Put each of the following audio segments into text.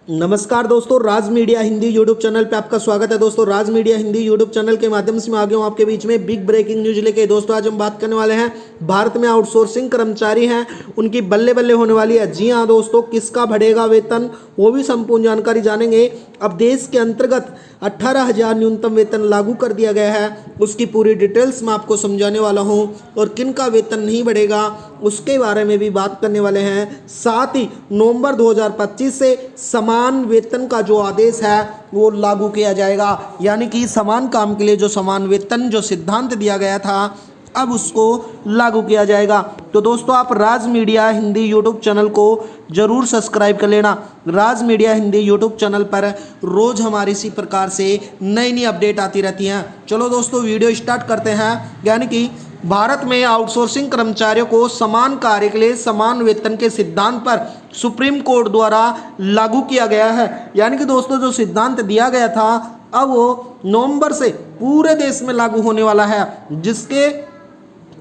नमस्कार दोस्तों, राज media Hindi YouTube channel पे आपका स्वागत है। दोस्तों, राज मीडिया हिंदी यूट्यूब चैनल के माध्यम से मैं आ गया हूं आपके बीच में बिग ब्रेकिंग न्यूज लेके। दोस्तों, आज हम बात करने वाले हैं भारत में आउटसोर्सिंग कर्मचारी हैं उनकी बल्ले बल्ले होने वाली है। जी हां दोस्तों, किसका बढ़ेगा वेतन, वो भी संपूर्ण जानकारी जानेंगे। अब देश के अंतर्गत 18,000 न्यूनतम वेतन लागू कर दिया गया है, उसकी पूरी डिटेल्स मैं आपको समझाने वाला हूं और किन का वेतन नहीं बढ़ेगा उसके बारे में भी बात करने वाले हैं। साथ ही नवंबर 2025 से समान वेतन का जो आदेश है वो लागू किया जाएगा, यानी कि समान काम के लिए जो समान वेतन जो सिद्धांत दिया गया था अब उसको लागू किया जाएगा। तो दोस्तों, आप राज मीडिया हिंदी यूट्यूब चैनल को जरूर सब्सक्राइब कर लेना। राज मीडिया हिंदी यूट्यूब चैनल पर रोज हमारी इसी प्रकार से नई नई अपडेट आती रहती हैं। चलो दोस्तों, वीडियो स्टार्ट करते हैं। यानी कि भारत में आउटसोर्सिंग कर्मचारियों को समान कार्य के लिए समान वेतन के सिद्धांत पर सुप्रीम कोर्ट द्वारा लागू किया गया है। यानी कि दोस्तों, जो सिद्धांत दिया गया था अब वो नवंबर से पूरे देश में लागू होने वाला है, जिसके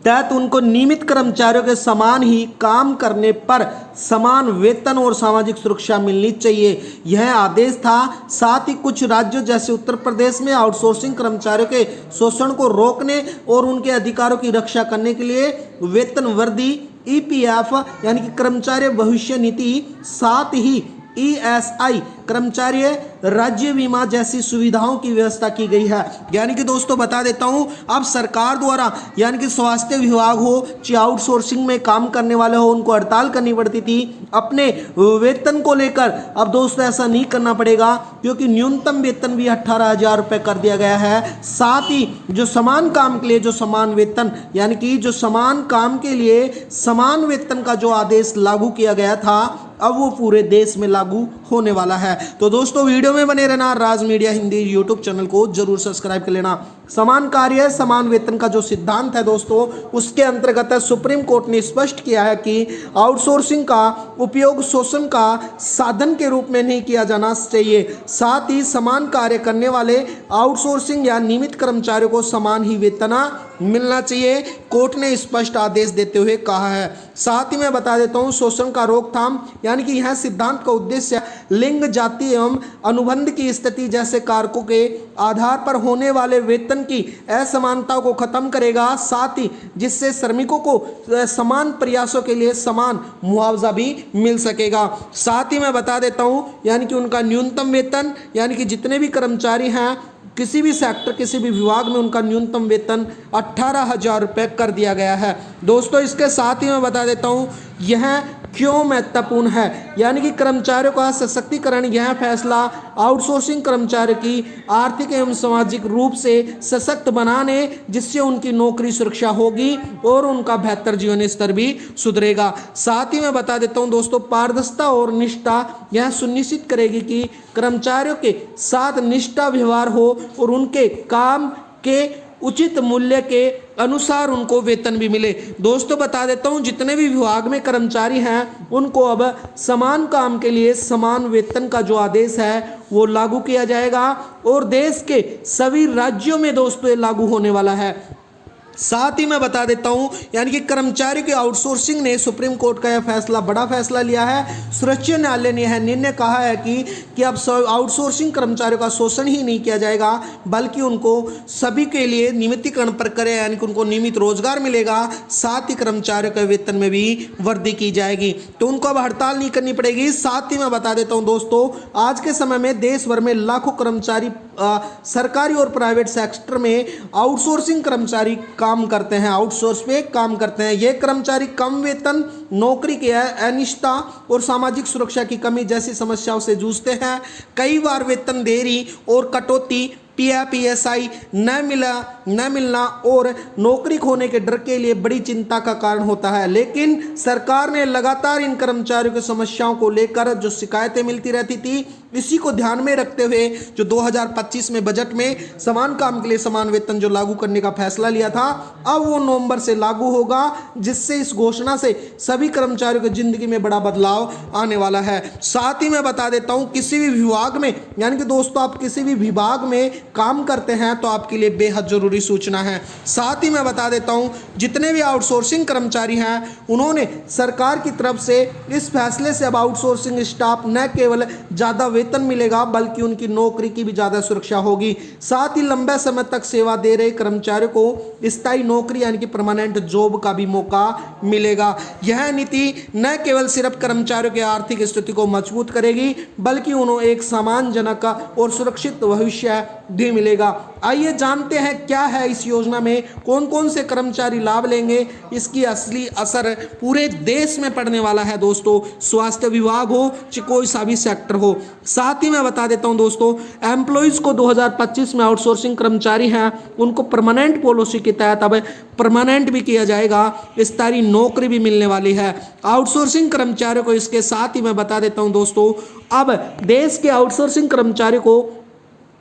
तहत उनको नियमित कर्मचारियों के समान ही काम करने पर समान वेतन और सामाजिक सुरक्षा मिलनी चाहिए, यह आदेश था। साथ ही कुछ राज्यों जैसे उत्तर प्रदेश में आउटसोर्सिंग कर्मचारियों के शोषण को रोकने और उनके अधिकारों की रक्षा करने के लिए वेतन वृद्धि ईपीएफ यानी कि कर्मचारी भविष्य निधि, साथ ही ईएसआई कर्मचारी राज्य बीमा जैसी सुविधाओं की व्यवस्था की गई है। यानी कि दोस्तों, बता देता हूं, अब सरकार द्वारा यानी कि स्वास्थ्य विभाग हो चाहे आउटसोर्सिंग में काम करने वाले हो, उनको हड़ताल करनी पड़ती थी अपने वेतन को लेकर। अब दोस्तों, ऐसा नहीं करना पड़ेगा क्योंकि न्यूनतम वेतन भी 18,000 रुपये कर दिया गया है। साथ ही जो समान काम के लिए जो समान वेतन यानी कि जो समान काम के लिए समान वेतन का जो आदेश लागू किया गया था अब वो पूरे देश में लागू होने वाला है। तो दोस्तों, वीडियो में बने रहना। राज मीडिया हिंदी यूट्यूब चैनल को जरूर सब्सक्राइब कर लेना। समान कार्य समान वेतन का जो सिद्धांत है दोस्तों, उसके अंतर्गत सुप्रीम कोर्ट ने स्पष्ट किया है कि आउटसोर्सिंग का उपयोग शोषण का साधन के रूप में नहीं किया जाना चाहिए। साथ ही समान कार्य करने वाले आउटसोर्सिंग या नियमित कर्मचारियों को समान ही वेतन मिलना चाहिए, कोर्ट ने स्पष्ट आदेश देते हुए कहा है। साथ ही मैं बता देता हूं, शोषण का रोकथाम यानी कि यह सिद्धांत का उद्देश्य लिंग, जाति एवं अनुबंध की स्थिति जैसे कारकों के आधार पर होने वाले वेतन की असमानता को खत्म करेगा, साथ ही जिससे श्रमिकों को समान प्रयासों के लिए समान मुआवजा भी मिल सकेगा। साथ ही मैं बता देता हूं, यानी कि उनका न्यूनतम वेतन यानी कि जितने भी कर्मचारी हैं किसी भी सेक्टर किसी भी विभाग में उनका न्यूनतम वेतन 18,000 रुपये कर दिया गया है। दोस्तों, इसके साथ ही मैं बता देता हूं यह क्यों महत्वपूर्ण है। यानी कि कर्मचारियों का सशक्तिकरण, यह फैसला आउटसोर्सिंग कर्मचारियों की आर्थिक एवं सामाजिक रूप से सशक्त बनाने, जिससे उनकी नौकरी सुरक्षा होगी और उनका बेहतर जीवन स्तर भी सुधरेगा। साथ ही मैं बता देता हूं दोस्तों, पारदर्शिता और निष्ठा यह सुनिश्चित करेगी कि कर्मचारियों के साथ निष्ठा व्यवहार हो और उनके काम के उचित मूल्य के अनुसार उनको वेतन भी मिले। दोस्तों, बता देता हूं, जितने भी विभाग में कर्मचारी हैं उनको अब समान काम के लिए समान वेतन का जो आदेश है वो लागू किया जाएगा और देश के सभी राज्यों में दोस्तों ये लागू होने वाला है। साथ ही मैं बता देता हूं, यानी कि कर्मचारी के आउटसोर्सिंग ने सुप्रीम कोर्ट का यह फैसला बड़ा फैसला लिया है। सर्वोच्च न्यायालय ने यह निर्णय कहा है कि अब आउटसोर्सिंग कर्मचारियों का शोषण ही नहीं किया जाएगा, बल्कि उनको सभी के लिए नियमितीकरण प्रक्रिया यानी कि उनको नियमित रोजगार मिलेगा। साथ ही कर्मचारियों के वेतन में भी वृद्धि की जाएगी, तो उनको अब हड़ताल नहीं करनी पड़ेगी। साथ ही मैं बता देता हूँ दोस्तों, आज के समय में देश भर में लाखों कर्मचारी सरकारी और प्राइवेट सेक्टर में आउटसोर्सिंग कर्मचारी काम करते हैं, आउटसोर्स पे काम करते हैं। ये कर्मचारी कम वेतन, नौकरी की अनिश्चितता और सामाजिक सुरक्षा की कमी जैसी समस्याओं से जूझते हैं। कई बार वेतन देरी और कटौती, पीएफईएसआई न मिलना और नौकरी खोने के डर के लिए बड़ी चिंता का कारण होता है। लेकिन सरकार ने लगातार इन कर्मचारियों की समस्याओं को लेकर जो शिकायतें मिलती रहती थी इसी को ध्यान में रखते हुए जो 2025 में बजट में समान काम के लिए समान वेतन जो लागू करने का फैसला लिया था, अब वो नवंबर से लागू होगा, जिससे इस घोषणा से सभी कर्मचारियों की जिंदगी में बड़ा बदलाव आने वाला है। साथ ही मैं बता देता हूं, किसी भी विभाग में, यानी कि दोस्तों आप किसी भी विभाग में काम करते हैं तो आपके लिए बेहद जरूरी सूचना है। साथ ही मैं बता देता हूं, जितने भी आउटसोर्सिंग कर्मचारी हैं उन्होंने सरकार की तरफ से इस फैसले से अब आउटसोर्सिंग स्टाफ न केवल ज़्यादा वेतन मिलेगा बल्कि उनकी नौकरी की भी ज़्यादा सुरक्षा होगी। साथ ही लंबे समय तक सेवा दे रहे कर्मचारियों को स्थायी नौकरी यानी कि परमानेंट जॉब का भी मौका मिलेगा। यह नीति न केवल सिर्फ कर्मचारियों की आर्थिक स्थिति को मजबूत करेगी बल्कि उन्हें एक सम्मानजनक और सुरक्षित भविष्य भी मिलेगा। आइए जानते हैं क्या है इस योजना में, कौन कौन से कर्मचारी लाभ लेंगे, इसकी असली असर पूरे देश में पड़ने वाला है दोस्तों, स्वास्थ्य विभाग हो चाहे कोई सा भी सेक्टर हो। साथ ही मैं बता देता हूं दोस्तों, एम्प्लॉइज को 2025 में आउटसोर्सिंग कर्मचारी हैं उनको परमानेंट पॉलिसी के तहत अब परमानेंट भी किया जाएगा, स्थायी नौकरी भी मिलने वाली है आउटसोर्सिंग कर्मचारियों को। इसके साथ ही मैं बता देता हूं दोस्तों, अब देश के आउटसोर्सिंग कर्मचारियों को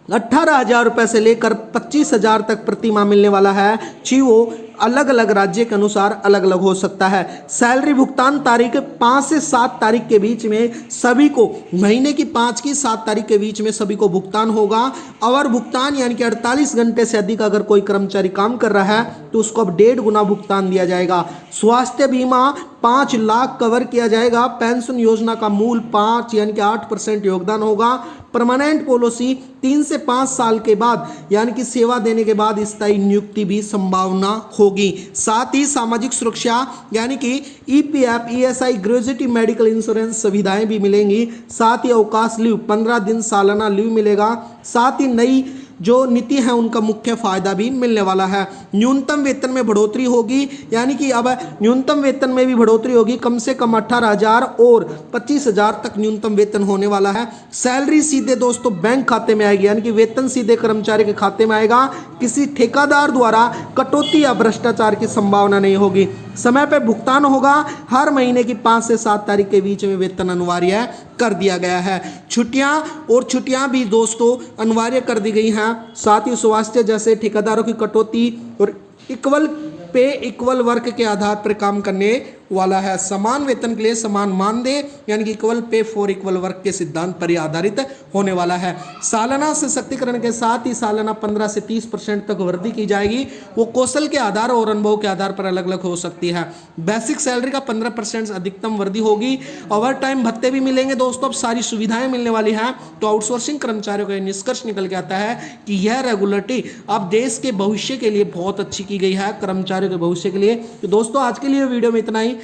18,000 रुपये से लेकर 25,000 तक प्रति माह मिलने वाला है। जी वो अलग अलग राज्य के अनुसार अलग अलग हो सकता है। सैलरी भुगतान तारीख 5 से 7 तारीख के बीच में सभी को, महीने की 5 की 7 तारीख के बीच में सभी को भुगतान होगा। और भुगतान यानी कि 48 घंटे से अधिक अगर कोई कर्मचारी काम कर रहा है तो उसको अब 1.5 गुना भुगतान दिया जाएगा। स्वास्थ्य बीमा 5 लाख कवर किया जाएगा। पेंशन योजना का मूल 5 यानी कि 8% योगदान होगा। परमानेंट पॉलिसी 3 से 5 साल के बाद यानी कि सेवा देने के बाद स्थायी नियुक्ति भी संभावना होगी। साथ ही सामाजिक सुरक्षा यानी कि EPF, ESI, gratuity medical insurance सुविधाएं भी मिलेंगी। साथ ही अवकाश लीव 15 दिन सालाना लीव मिलेगा। साथ ही नई जो नीति है उनका मुख्य फायदा भी मिलने वाला है। न्यूनतम वेतन में बढ़ोतरी होगी, यानी कि अब न्यूनतम वेतन में भी बढ़ोतरी होगी। कम से कम 18,000 और 25,000 तक न्यूनतम वेतन होने वाला है। सैलरी सीधे दोस्तों बैंक खाते में आएगी, यानी कि वेतन सीधे कर्मचारी के खाते में आएगा। किसी ठेकेदार द्वारा कटौती या भ्रष्टाचार की संभावना नहीं होगी। समय पर भुगतान होगा। हर महीने की 5 से 7 तारीख के बीच में वेतन अनिवार्य कर दिया गया है। छुट्टियां भी दोस्तों अनिवार्य कर दी गई हैं। साथ ही स्वास्थ्य जैसे ठेकेदारों की कटौती और इक्वल पे इक्वल वर्क के आधार पर काम करने वाला है। समान वेतन के लिए समान मानदेय यानी कि equal pay for equal work के सिद्धांत पर आधारित होने वाला है। सालाना सशक्तिकरण के साथ ही सालाना 15 से 30% तक वृद्धि की जाएगी। वो कौशल के आधार और अनुभव के आधार पर अलग अलग हो सकती है। बेसिक सैलरी का 15% अधिकतम वृद्धि होगी। ओवर टाइम भत्ते भी मिलेंगे दोस्तों। अब सारी सुविधाएं मिलने वाली हैं। तो आउटसोर्सिंग कर्मचारियों का निष्कर्ष निकल के आता है कि यह रेगुलेटरी अब देश के भविष्य के लिए बहुत अच्छी की गई है, कर्मचारियों के भविष्य के लिए। तो दोस्तों आज के लिए वीडियो में इतना ही।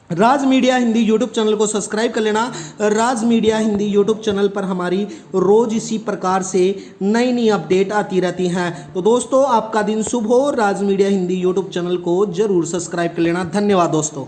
राज मीडिया हिंदी यूट्यूब चैनल को सब्सक्राइब कर लेना। राज मीडिया हिंदी यूट्यूब चैनल पर हमारी रोज इसी प्रकार से नई नई अपडेट आती रहती हैं। तो दोस्तों आपका दिन शुभ हो। राज मीडिया हिंदी यूट्यूब चैनल को जरूर सब्सक्राइब कर लेना। धन्यवाद दोस्तों।